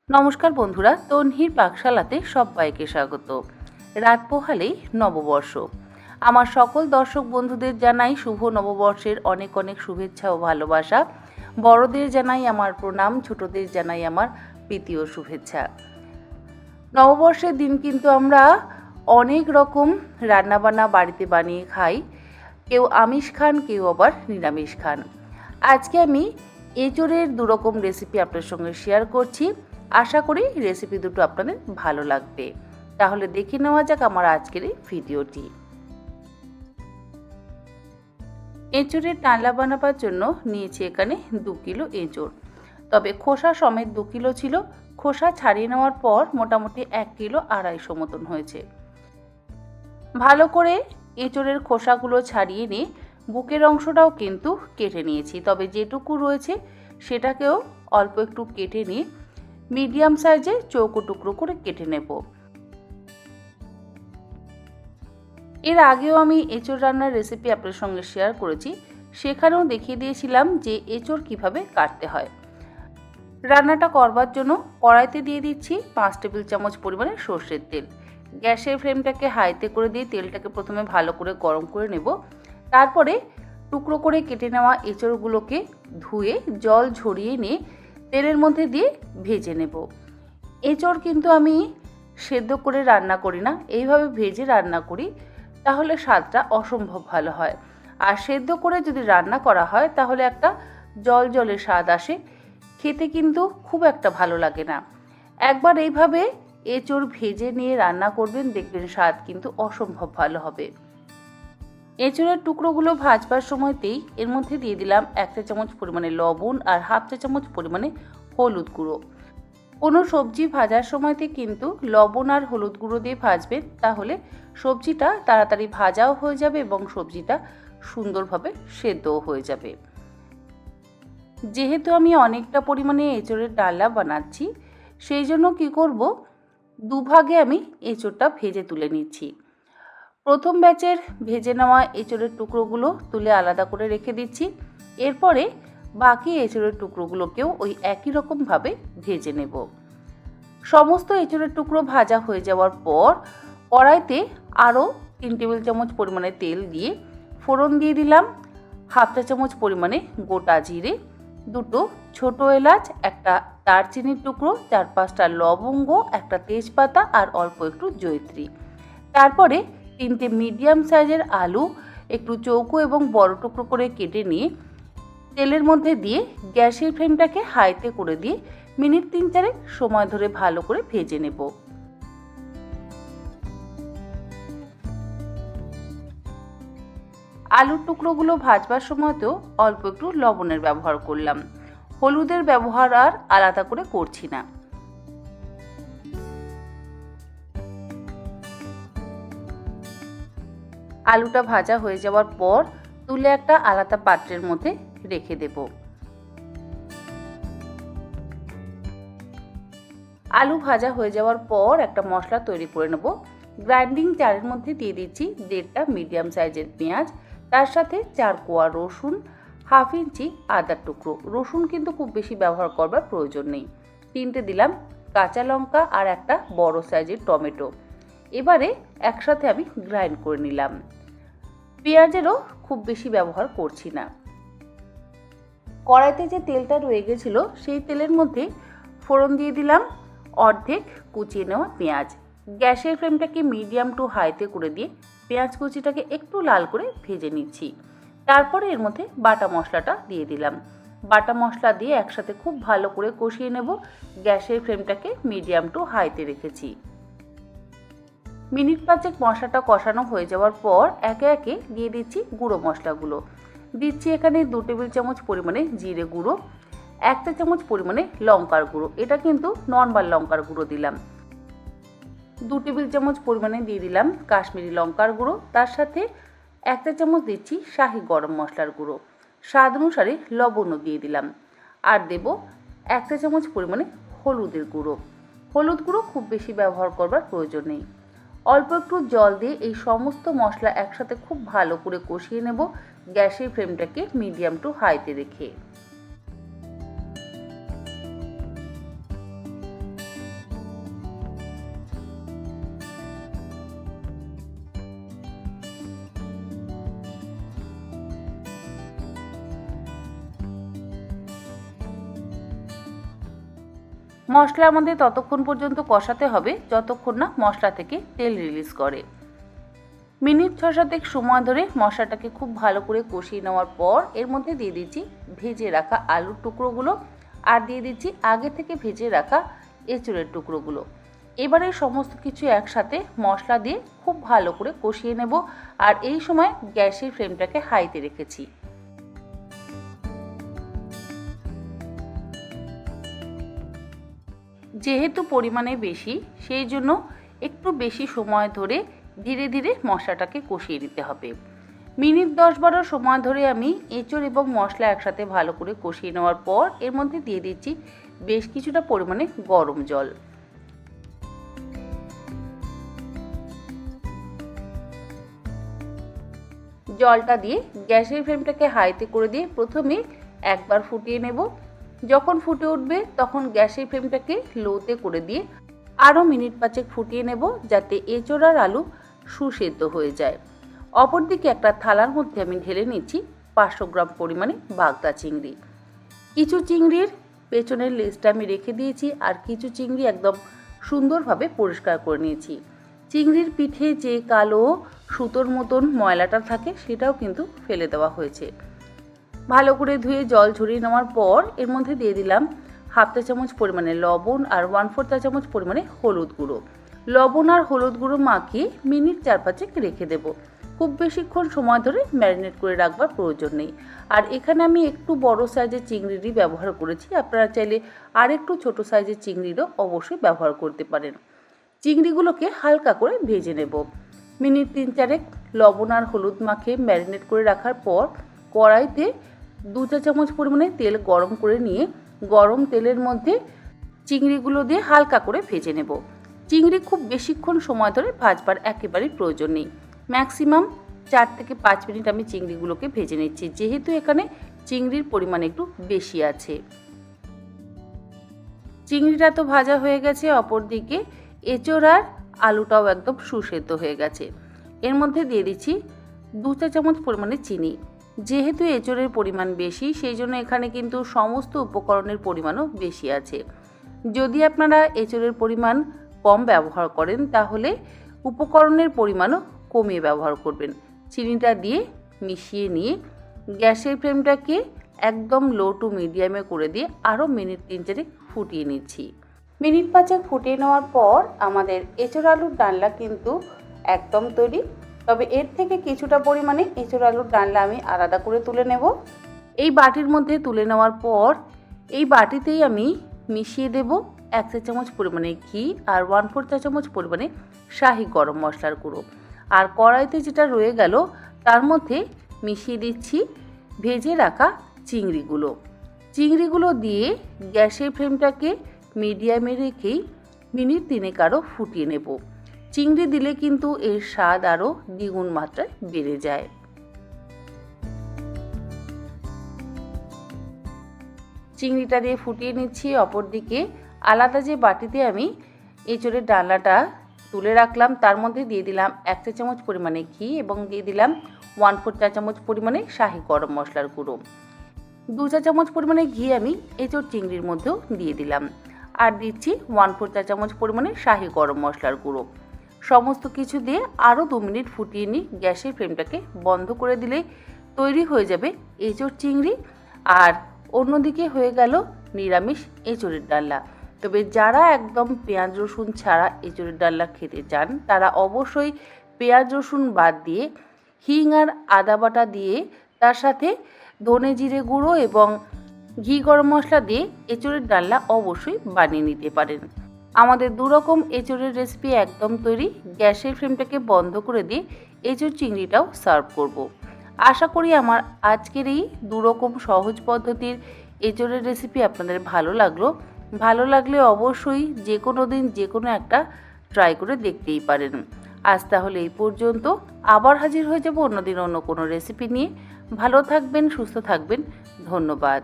নমস্কার বন্ধুরা, তন্হির পাকশালাতে সবাইকে স্বাগত। রাত পোহালেই নববর্ষ। আমার সকল দর্শক বন্ধুদের জানাই শুভ নববর্ষের অনেক অনেক শুভেচ্ছা ও ভালোবাসা। বড়দের জানাই আমার প্রণাম, ছোটদের জানাই আমার প্রীতি ও শুভেচ্ছা। নববর্ষের দিন কিন্তু আমরা অনেক রকম রান্নাবান্না বাড়িতে বানিয়ে খাই। কেউ আমিষ খান, কেউ আবার নিরামিষ খান। আজকে আমি এঁচোড়ের দুরকম রেসিপি আপনার সঙ্গে শেয়ার করছি। আশা করি রেসিপি দুটো আপনাদের ভালো লাগবে। তাহলে দেখে নেওয়া যাক আমার আজকের এই ভিডিওটি। এঁচোড়ের ডালনা বানাবার জন্য নিয়েছি এখানে 2 কিলো এঁচোড়। তবে খোসা সমেত 2 কিলো ছিল। খোসা ছাড়িয়ে নেওয়ার পর মোটামুটি 1 কিলো 250 মতন হয়েছে। ভালো করে এঁচোড়ের খোসাগুলো ছাড়িয়ে নিয়ে বুকের অংশটাও কিন্তু কেটে নিয়েছি। তবে যেটুকু রয়েছে সেটাকেও অল্প একটু কেটে নিয়ে মিডিয়াম সাইজে চৌকো টুকরো করে কেটে নেব। এর আগেও আমি এঁচোড় রান্নার রেসিপি আপনার সঙ্গে শেয়ার করেছি, সেখানেও দেখিয়ে দিয়েছিলাম যে এঁচোড় কিভাবে কাটতে হয়। রান্নাটা করবার জন্য কড়াইতে দিয়ে দিচ্ছি 5 টেবিল চামচ পরিমাণে সর্ষের তেল। গ্যাসের ফ্লেমটাকে হাইতে করে দিয়ে তেলটাকে প্রথমে ভালো করে গরম করে নেব। তারপরে টুকরো করে কেটে নেওয়া এঁচোড়গুলোকে ধুয়ে জল ঝরিয়ে নিয়ে তেলের মধ্যে দিয়ে ভেজে নেব। এঁচোড় কিন্তু আমি সেদ্ধ করে রান্না করি না, এইভাবে ভেজে রান্না করি, তাহলে স্বাদটা অসম্ভব ভালো হয়। আর সেদ্ধ করে যদি রান্না করা হয় তাহলে একটা জল জলে স্বাদ আসে, খেতে কিন্তু খুব একটা ভালো লাগে না। একবার এইভাবে এঁচোড় ভেজে নিয়ে রান্না করবেন, দেখবেন স্বাদ কিন্তু অসম্ভব ভালো হবে। এঁচোড়ের টুকরোগুলো ভাজবার সময়তেই এর মধ্যে দিয়ে দিলাম 1 চা চামচ পরিমাণে লবণ আর 1/2 চা চামচ পরিমাণে হলুদ গুঁড়ো। কোনো সবজি ভাজার সময়তে কিন্তু লবণ আর হলুদ গুঁড়ো দিয়ে ভাজবেন, তাহলে সবজিটা তাড়াতাড়ি ভাজাও হয়ে যাবে এবং সবজিটা সুন্দরভাবে সেদ্ধও হয়ে যাবে। যেহেতু আমি অনেকটা পরিমাণে এঁচোড়ের ডালনা বানাচ্ছি, সেই জন্য কি করব, দুভাগে আমি এঁচোড়টা ভেজে তুলে নিচ্ছি। প্রথম ব্যাচের ভেজে নেওয়া এঁচোড়ের টুকরোগুলো তুলে আলাদা করে রেখে দিচ্ছি। এরপরে বাকি এঁচোড়ের টুকরোগুলোকেও ওই একই রকমভাবে ভেজে নেব। সমস্ত এঁচোড়ের টুকরো ভাজা হয়ে যাওয়ার পর কড়াইতে আরও 3 টেবিল চামচ পরিমাণে তেল দিয়ে ফোড়ন দিয়ে দিলাম 1/2 চা চামচ পরিমাণে গোটা জিরে, 2টো ছোট এলাচ, একটা দারচিনির টুকরো, 4-5টা লবঙ্গ, একটা তেজপাতা আর অল্প একটু জয়িত্রী। তারপরে 3টে মিডিয়াম সাইজের আলু একটু চৌকো এবং বড় টুকরো করে কেটে নিয়ে তেলের মধ্যে দিয়ে গ্যাসের ফ্লেমটাকে হাইতে করে দিয়ে মিনিট 3-4 সময় ধরে ভালো করে ভেজে নেব। আলুর টুকরোগুলো ভাজবার সময়তেও অল্প একটু লবণের ব্যবহার করলাম, হলুদের ব্যবহার আর আলাদা করে করছি না। আলুটা ভাজা হয়ে যাওয়ার পর তুলে একটা আলাদা পাত্রের মধ্যে রেখে দেব। আলু ভাজা হয়ে যাওয়ার পর একটা মশলা তৈরি করে নেব। গ্রাইন্ডিং জারের মধ্যে দিয়ে দিচ্ছি 1.5টা মিডিয়াম সাইজের পেঁয়াজ, তার সাথে 4 কোয়া রসুন, 1/2 ইঞ্চি আদার টুকরো। রসুন কিন্তু খুব বেশি ব্যবহার করবার প্রয়োজন নেই। 3টে দিলাম কাঁচা লঙ্কা আর একটা বড় সাইজের টমেটো। এবারে একসাথে আমি গ্রাইন্ড করে নিলাম। পেঁয়াজেরও খুব বেশি ব্যবহার করছি না। কড়াইতে যে তেলটা রয়ে গেছিলো সেই তেলের মধ্যে ফোড়ন দিয়ে দিলাম অর্ধেক কুচিয়ে নেওয়া পেঁয়াজ। গ্যাসের ফ্লেমটাকে মিডিয়াম টু হাইতে করে দিয়ে পেঁয়াজ কুচিটাকে একটু লাল করে ভেজে নিচ্ছি। তারপরে এর মধ্যে বাটা মশলাটা দিয়ে দিলাম। বাটা মশলা দিয়ে একসাথে খুব ভালো করে কষিয়ে নেব। গ্যাসের ফ্লেমটাকে মিডিয়াম টু হাইতে রেখেছি। মিনিট 5 মশলাটা কষানো হয়ে যাওয়ার পর একে একে দিয়ে দিচ্ছি গুঁড়ো মশলাগুলো। দিচ্ছি এখানে 2 টেবিল চামচ পরিমাণে জিরে গুঁড়ো, 1 চা চামচ পরিমাণে লঙ্কার গুঁড়ো, এটা কিন্তু নর্মাল লঙ্কার গুঁড়ো দিলাম। 2 টেবিল চামচ পরিমাণে দিয়ে দিলাম কাশ্মীরি লঙ্কার গুঁড়ো, তার সাথে 1 চা চামচ দিচ্ছি শাহি গরম মশলার গুঁড়ো, স্বাদ অনুসারে লবণও দিয়ে দিলাম। আর দেব 1 চা চামচ পরিমাণে হলুদের গুঁড়ো। হলুদ গুঁড়ো খুব বেশি ব্যবহার করবার প্রয়োজন নেই। অল্প একটু জল দিয়ে এই সমস্ত মশলা একসাথে খুব ভালো করে কষিয়ে নেব, গ্যাসের ফ্লেমটাকে মিডিয়াম টু হাইতে রেখে। মশলা আমাদের ততক্ষণ পর্যন্ত কষাতে হবে যতক্ষণ না মশলা থেকে তেল রিলিজ করে। মিনিট 6-7 সময় ধরে মশলাটাকে খুব ভালো করে কষিয়ে নেওয়ার পর এর মধ্যে দিয়ে দিচ্ছি ভেজে রাখা আলুর টুকরোগুলো আর দিয়ে দিচ্ছি আগে থেকে ভেজে রাখা এঁচোড়ের টুকরোগুলো। এবারে সমস্ত কিছু একসাথে মশলা দিয়ে খুব ভালো করে কষিয়ে নেব। আর এই সময় গ্যাসের ফ্লেমটাকে হাইতে রেখেছি। যেহেতু পরিমাণে বেশি সেই জন্য একটু বেশি সময় ধরে ধীরে ধীরে মশলাটাকে কষিয়ে নিতে হবে। মিনিট 10-12 সময় ধরে আমি এঁচোড় এবং মশলা একসাথে ভালো করে কষিয়ে নেওয়ার পর এর মধ্যে দিয়ে দিচ্ছি বেশ কিছুটা পরিমাণে গরম জল। জলটা দিয়ে গ্যাসের ফ্লেমটাকে হাইতে করে দিয়ে প্রথমে একবার ফুটিয়ে নেব। যখন ফুটে উঠবে তখন গ্যাসের ফ্লেমটাকে লোতে করে দিয়ে আরও মিনিট 5 ফুটিয়ে নেব যাতে এঁচোড় আর আলু সুসেদ্ধ হয়ে যায়। অপরদিকে একটা থালার মধ্যে আমি ঢেলে নিচ্ছি 500 গ্রাম পরিমাণে বাগদা চিংড়ি। কিছু চিংড়ির পেছনের লেজটা আমি রেখে দিয়েছি আর কিছু চিংড়ি একদম সুন্দরভাবে পরিষ্কার করে নিয়েছি। চিংড়ির পিঠে যে কালো সুতোর মতন ময়লাটা থাকে সেটাও কিন্তু ফেলে দেওয়া হয়েছে। ভালো করে ধুয়ে জল ঝরিয়ে নেওয়ার পর এর মধ্যে দিয়ে দিলাম হাফ চা চামচ পরিমাণে লবণ আর 1/4 চা চামচ পরিমাণে হলুদ গুঁড়ো। লবণ আর হলুদ গুঁড়ো মাখিয়ে মিনিট 4-5 রেখে দেব। খুব বেশিক্ষণ সময় ধরে ম্যারিনেট করে রাখবার প্রয়োজন নেই। আর এখানে আমি একটু বড় সাইজের চিংড়িরই ব্যবহার করেছি, আপনারা চাইলে আর একটু ছোট সাইজের চিংড়িরও অবশ্যই ব্যবহার করতে পারেন। চিংড়িগুলোকে হালকা করে ভেজে নেব। মিনিট 3-4 লবণ আর হলুদ মাখিয়ে ম্যারিনেট করে রাখার পর কড়াইতে 2 চা চামচ পরিমাণে তেল গরম করে নিয়ে গরম তেলের মধ্যে চিংড়িগুলো দিয়ে হালকা করে ভেজে নেব। চিংড়ি খুব বেশিক্ষণ সময় ধরে ভাজবার একেবারেই প্রয়োজন নেই। ম্যাক্সিমাম 4-5 মিনিট আমি চিংড়িগুলোকে ভেজে নিচ্ছি, যেহেতু এখানে চিংড়ির পরিমাণ একটু বেশি আছে। চিংড়িটা তো ভাজা হয়ে গেছে, অপরদিকে এঁচোড় আর আলুটাও একদম সুসেদ্ধ হয়ে গেছে। এর মধ্যে দিয়ে দিচ্ছি 2 চা চামচ পরিমাণে চিনি। যেহেতু এঁচোড়ের পরিমাণ বেশি সেই জন্য এখানে কিন্তু সমস্ত উপকরণের পরিমাণও বেশি আছে। যদি আপনারা এঁচোড়ের পরিমাণ কম ব্যবহার করেন তাহলে উপকরণের পরিমাণও কমিয়ে ব্যবহার করবেন। চিনিটা দিয়ে মিশিয়ে নিয়ে গ্যাসের ফ্লেমটাকে একদম লো টু মিডিয়ামে করে দিয়ে আরও মিনিট 3-4 ফুটিয়ে নিচ্ছি। মিনিট 5 ফুটিয়ে নেওয়ার পর আমাদের এঁচোড় আলুর ডালনা কিন্তু একদম তৈরি। তবে এর থেকে কিছুটা পরিমাণে এঁচোড় আলুর ডালনা আমি আলাদা করে তুলে নেব। এই বাটির মধ্যে তুলে নেওয়ার পর এই বাটিতেই আমি মিশিয়ে দেব 1 চা চামচ পরিমাণে ঘি আর 1/4 চা চামচ পরিমাণে শাহি গরম মশলার গুঁড়ো। আর কড়াইতে যেটা রয়ে গেল তার মধ্যে মিশিয়ে দিচ্ছি ভেজে রাখা চিংড়িগুলো দিয়ে গ্যাসের ফ্লেমটাকে মিডিয়ামে রেখেই মিনিট 3 আরও ফুটিয়ে নেব। চিংড়ি দিলে কিন্তু এর স্বাদ আরও দ্বিগুণ মাত্রায় বেড়ে যায়। চিংড়িটা দিয়ে ফুটিয়ে নিচ্ছি। অপরদিকে আলাদা যে বাটিতে আমি এঁচোড়ের ডালনাটা তুলে রাখলাম তার মধ্যে দিয়ে দিলাম 1 চা চামচ পরিমাণে ঘি এবং দিয়ে দিলাম 1/4 চা চামচ পরিমাণে শাহি গরম মশলার গুঁড়ো। 2 চা চামচ পরিমাণে ঘি আমি এঁচোড় চিংড়ির মধ্যেও দিয়ে দিলাম আর দিচ্ছি 1/4 চা চামচ পরিমাণে শাহি গরম মশলার গুঁড়ো। সমস্ত কিছু দিয়ে আরও 2 মিনিট ফুটিয়ে নিই। গ্যাসের ফ্লেমটাকে বন্ধ করে দিলে তৈরি হয়ে যাবে এঁচোড় চিংড়ি। আর অন্যদিকে হয়ে গেল নিরামিষ এঁচোড়ের ডালনা। তবে যারা একদম পেঁয়াজ রসুন ছাড়া এঁচোড়ের ডালনা খেতে চান তারা অবশ্যই পেঁয়াজ রসুন বাদ দিয়ে হিং আর আদা বাটা দিয়ে তার সাথে ধনে জিরে গুঁড়ো এবং ঘি গরম মশলা দিয়ে এঁচোড়ের ডালনা অবশ্যই বানিয়ে নিতে পারেন। আমাদের 2 রকম এঁচোড়ের রেসিপি একদম তৈরি। গ্যাসের ফ্লেমটাকে বন্ধ করে দিয়ে এঁচোড় চিংড়িটাও সার্ভ করব। আশা করি আমার আজকের এই 2 রকম সহজ পদ্ধতির এঁচোড়ের রেসিপি আপনাদের ভালো লাগলে অবশ্যই যে কোনো দিন যে কোনো একটা ট্রাই করে দেখতেই পারেন। আজ তাহলে এই পর্যন্ত, আবার হাজির হয়ে যাব অন্যদিন অন্য কোনো রেসিপি নিয়ে। ভালো থাকবেন, সুস্থ থাকবেন, ধন্যবাদ।